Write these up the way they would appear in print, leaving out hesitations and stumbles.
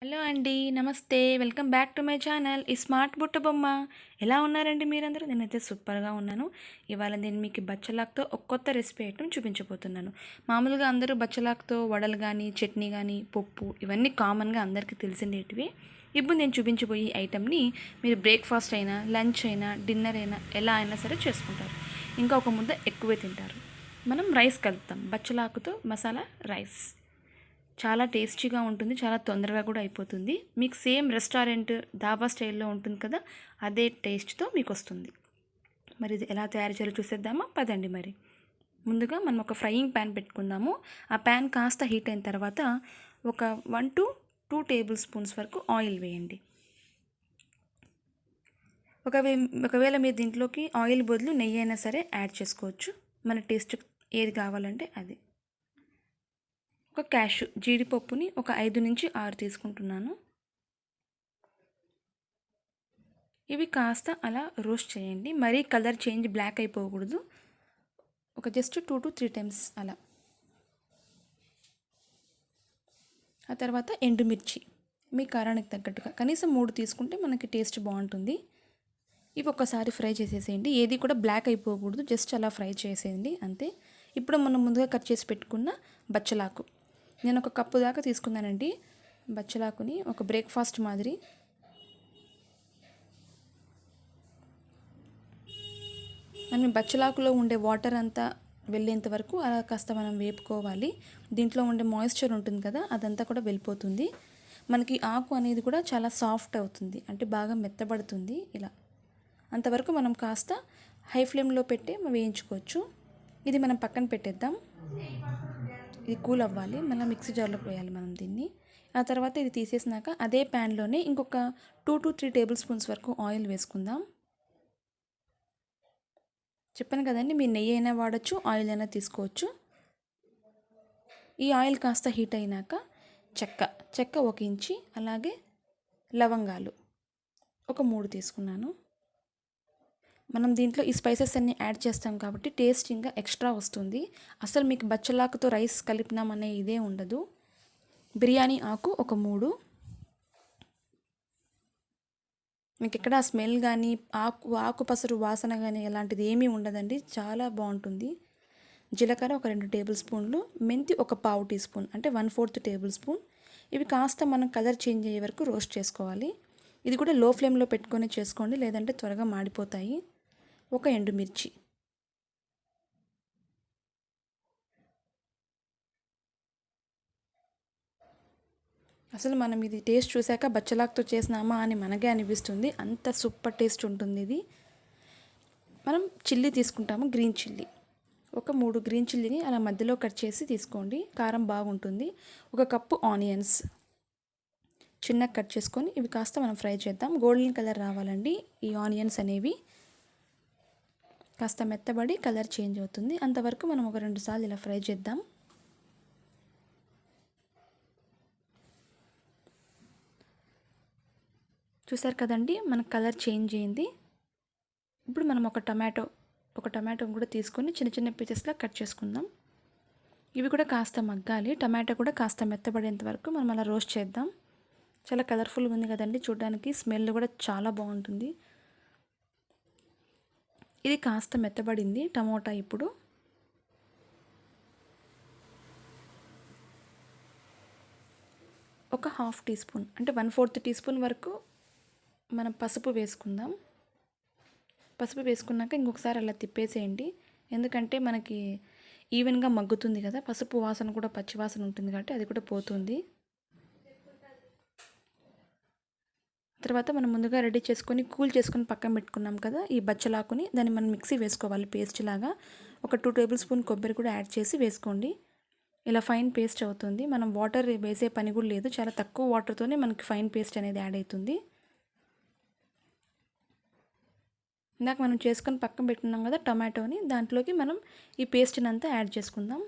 Hello అండి. నమస్తే. Welcome back to my channel smart బుట్ట బొమ్మ. ఎలా ఉన్నారండి మీరందరూ? నేనైతే సూపర్‌గా ఉన్నాను. ఇవాళ నేను మీకు బచ్చలాకుతో ఒక కొత్త రెసిపీ ఐటెమ్ చూపించబోతున్నాను. మామూలుగా అందరూ బచ్చలాకుతో వడలు గానీ, చట్నీ గానీ, పప్పు ఇవన్నీ కామన్‌గా అందరికీ తెలిసిండేటివే. ఇప్పుడు నేను చూపించబోయే ఐటెమ్‌ని మీరు బ్రేక్‌ఫాస్ట్ అయినా, లంచ్ అయినా, డిన్నర్ అయినా ఎలా అయినా సరే చేసుకుంటారు. ఇంకా ఒక ముద్ద ఎక్కువే తింటారు. మనం రైస్ కలుపుతాం. బచ్చలాకుతో మసాలా రైస్. చాలా టేస్టీగా ఉంటుంది. చాలా తొందరగా కూడా అయిపోతుంది. మీకు సేమ్ రెస్టారెంట్, ధాబా స్టైల్‌లో ఉంటుంది కదా! అదే టేస్ట్‌తో మీకొస్తుంది. మరి ఇది ఎలా తయారు చేయాలో చూసేద్దామా? పదండి మరి. ముందుగా మనం ఒక ఫ్రైయింగ్ పాన్ పెట్టుకుందాము. ఆ పాన్ కాస్త హీట్ అయిన తర్వాత ఒక 1-2 టేబుల్ స్పూన్స్ వరకు ఆయిల్ వేయండి. ఒకవేళ మీరు దీంట్లోకి ఆయిల్ బదులు నెయ్యి అయినా సరే యాడ్ చేసుకోవచ్చు. మన టేస్ట్ ఏది కావాలంటే అది. ఒక క్యాషు జీడిపప్పుని ఒక 5-6 తీసుకుంటున్నాను. ఇవి కాస్త అలా రోస్ట్ చేయండి. మరీ కలర్ చేంజ్ బ్లాక్ అయిపోకూడదు. ఒక జస్ట్ 2-3 టైమ్స్ అలా. ఆ తర్వాత ఎండుమిర్చి మీ కారానికి తగ్గట్టుగా కనీసం 3 తీసుకుంటే మనకి టేస్ట్ బాగుంటుంది. ఇవి ఒక్కసారి ఫ్రై చేసేసేయండి. ఏది కూడా బ్లాక్ అయిపోకూడదు. జస్ట్ అలా ఫ్రై చేసేయండి అంతే. ఇప్పుడు మనం ముందుగా కట్ చేసి పెట్టుకున్న బచ్చలాకు, నేను ఒక కప్పు దాకా తీసుకున్నానండి బచ్చలాకుని. ఒక బ్రేక్ఫాస్ట్ మాదిరి మనం బచ్చలాకులో ఉండే వాటర్ అంతా వెళ్ళేంత వరకు అలా కాస్త మనం వేపుకోవాలి. దీంట్లో ఉండే మాయిశ్చర్ ఉంటుంది కదా, అదంతా కూడా వెళ్ళిపోతుంది. మనకి ఆకు అనేది కూడా చాలా సాఫ్ట్ అవుతుంది, అంటే బాగా మెత్తబడుతుంది. ఇలా అంతవరకు మనం కాస్త హై ఫ్లేమ్లో పెట్టి వేయించుకోవచ్చు. ఇది మనం పక్కన పెట్టేద్దాం. ఇది కూల్ అవ్వాలి. మళ్ళీ మిక్సీ జార్లోకి వేయాలి మనం దీన్ని. ఆ తర్వాత ఇది తీసేసినాక అదే ప్యాన్లోనే ఇంకొక 2-3 టేబుల్ స్పూన్స్ వరకు ఆయిల్ వేసుకుందాం. చెప్పాను కదండి, మీరు నెయ్యి అయినా వాడచ్చు, ఆయిల్ అయినా తీసుకోవచ్చు. ఈ ఆయిల్ కాస్త హీట్ అయినాక చెక్క 1 ఇంచి, అలాగే లవంగాలు ఒక 3 తీసుకున్నాను. మనం దీంట్లో ఈ స్పైసెస్ అన్నీ యాడ్ చేస్తాం కాబట్టి టేస్ట్ ఇంకా ఎక్స్ట్రా వస్తుంది. అసలు మీకు బచ్చలాకుతో రైస్ కలిపినామనే ఇదే ఉండదు. బిర్యానీ ఆకు ఒక 3. మీకు ఎక్కడ స్మెల్ కానీ ఆకు పసరు వాసన కానీ అలాంటిది ఏమీ ఉండదండి. చాలా బాగుంటుంది. జీలకర్ర ఒక 2 టేబుల్ స్పూన్లు, మెంతి ఒక పావు టీ స్పూన్, అంటే 1/4 టేబుల్ స్పూన్. ఇవి కాస్త మనం కలర్ చేంజ్ అయ్యే వరకు రోస్ట్ చేసుకోవాలి. ఇది కూడా లో ఫ్లేమ్లో పెట్టుకొని చేసుకోండి, లేదంటే త్వరగా మాడిపోతాయి. ఒక ఎండుమిర్చి, అసలు మనం ఇది టేస్ట్ చూశాక బచ్చలాకుతో చేసినామా అని మనకే అనిపిస్తుంది. అంత సూపర్ టేస్ట్ ఉంటుంది ఇది. మనం చిల్లీ తీసుకుంటాము, గ్రీన్ చిల్లీ. ఒక 3 గ్రీన్ చిల్లీని అలా మధ్యలో కట్ చేసి తీసుకోండి, కారం బాగుంటుంది. ఒక కప్పు ఆనియన్స్ చిన్నగా కట్ చేసుకొని ఇవి కాస్త మనం ఫ్రై చేద్దాం. గోల్డెన్ కలర్ రావాలండి ఈ ఆనియన్స్ అనేవి. కాస్త మెత్తబడి కలర్ చేంజ్ అవుతుంది. అంతవరకు మనం ఒక 2 సార్లు ఇలా ఫ్రై చేద్దాం. చూసారు కదండి, మన కలర్ చేంజ్ అయింది. ఇప్పుడు మనం ఒక టమాటో కూడా తీసుకొని చిన్న చిన్న పీసెస్లా కట్ చేసుకుందాం. ఇవి కూడా కాస్త మగ్గాలి. టమాటో కూడా కాస్త మెత్తబడేంత వరకు మనం అలా రోస్ట్ చేద్దాం. చాలా కలర్ఫుల్గా ఉంది కదండి చూడడానికి, స్మెల్ కూడా చాలా బాగుంటుంది. ఇది కాస్త మెత్తబడింది టమోటా. ఇప్పుడు ఒక 1/2 టీ స్పూన్, అంటే 1/4 టీ స్పూన్ వరకు మనం పసుపు వేసుకుందాం. పసుపు వేసుకున్నాక ఇంకొకసారి అలా తిప్పేసేయండి, ఎందుకంటే మనకి ఈవెన్గా మగ్గుతుంది కదా. పసుపు వాసన కూడా పచ్చి వాసన ఉంటుంది కాబట్టి అది కూడా పోతుంది. తర్వాత మనం ముందుగా రెడీ చేసుకొని కూల్ చేసుకొని పక్కన పెట్టుకున్నాం కదా ఈ బచ్చలాకుని, దాన్ని మనం మిక్సీ వేసుకోవాలి పేస్ట్ లాగా. ఒక 2 టేబుల్ స్పూన్ కొబ్బరి కూడా యాడ్ చేసి వేసుకోండి. ఇలా ఫైన్ పేస్ట్ అవుతుంది. మనం వాటర్ వేసే పని కూడా లేదు, చాలా తక్కువ వాటర్తోనే మనకి ఫైన్ పేస్ట్ అనేది యాడ్ అవుతుంది. ఇందాక మనం చేసుకొని పక్కన పెట్టుకున్నాం కదా టమాటోని, దాంట్లోకి మనం ఈ పేస్ట్ని అంతా యాడ్ చేసుకుందాం.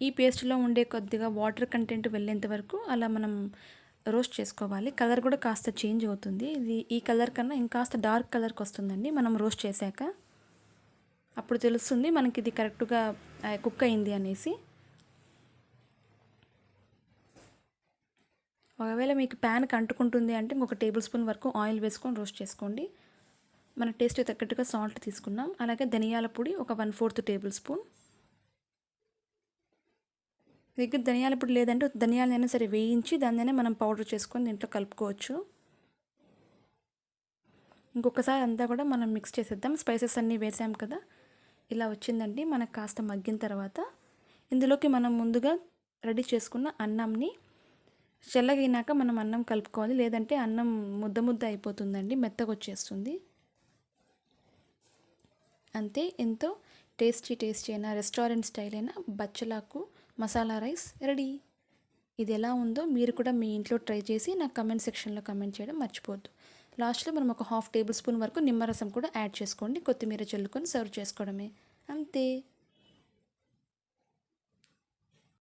ఈ పేస్ట్లో ఉండే కొద్దిగా వాటర్ కంటెంట్ వెళ్ళేంత వరకు అలా మనం రోస్ట్ చేసుకోవాలి. కలర్ కూడా కాస్త చేంజ్ అవుతుంది. ఇది ఈ కలర్ కన్నా ఇంకాస్త డార్క్ కలర్కి వస్తుందండి మనం రోస్ట్ చేశాక. అప్పుడు తెలుస్తుంది మనకి ఇది కరెక్ట్గా కుక్ అయింది అనేసి. ఒకవేళ మీకు ప్యాన్కి అంటుకుంటుంది అంటే ఇంకొక టేబుల్ స్పూన్ వరకు ఆయిల్ వేసుకొని రోస్ట్ చేసుకోండి. మన టేస్ట్ తగ్గట్టుగా సాల్ట్ తీసుకున్నాం. అలాగే ధనియాల పొడి ఒక 1/4 టేబుల్ స్పూన్. దగ్గర ధనియాల పొడి లేదంటే ధనియాలైనా సరే వేయించి దాన్నైనా మనం పౌడర్ చేసుకొని దీంట్లో కలుపుకోవచ్చు. ఇంకొకసారి అంతా కూడా మనం మిక్స్ చేసేద్దాం. స్పైసెస్ అన్నీ వేసాం కదా, ఇలా వచ్చిందండి. మనకు కాస్త మగ్గిన తర్వాత ఇందులోకి మనం ముందుగా రెడీ చేసుకున్న అన్నంని చల్లగైనాక మనం అన్నం కలుపుకోవాలి, లేదంటే అన్నం ముద్ద ముద్ద అయిపోతుందండి, మెత్తగా వచ్చేస్తుంది. అంతే, ఎంతో టేస్టీ అయిన రెస్టారెంట్ స్టైల్ అయిన బచ్చలాకు మసాలా రైస్ రెడీ. ఇది ఎలా ఉందో మీరు కూడా మీ ఇంట్లో ట్రై చేసి నాకు కమెంట్ సెక్షన్లో కమెంట్ చేయడం మర్చిపోవద్దు. లాస్ట్లో మనం ఒక 1/2 టేబుల్ స్పూన్ వరకు నిమ్మరసం కూడా యాడ్ చేసుకోండి. కొత్తిమీర చల్లుకొని సర్వ్ చేసుకోవడమే, అంతే.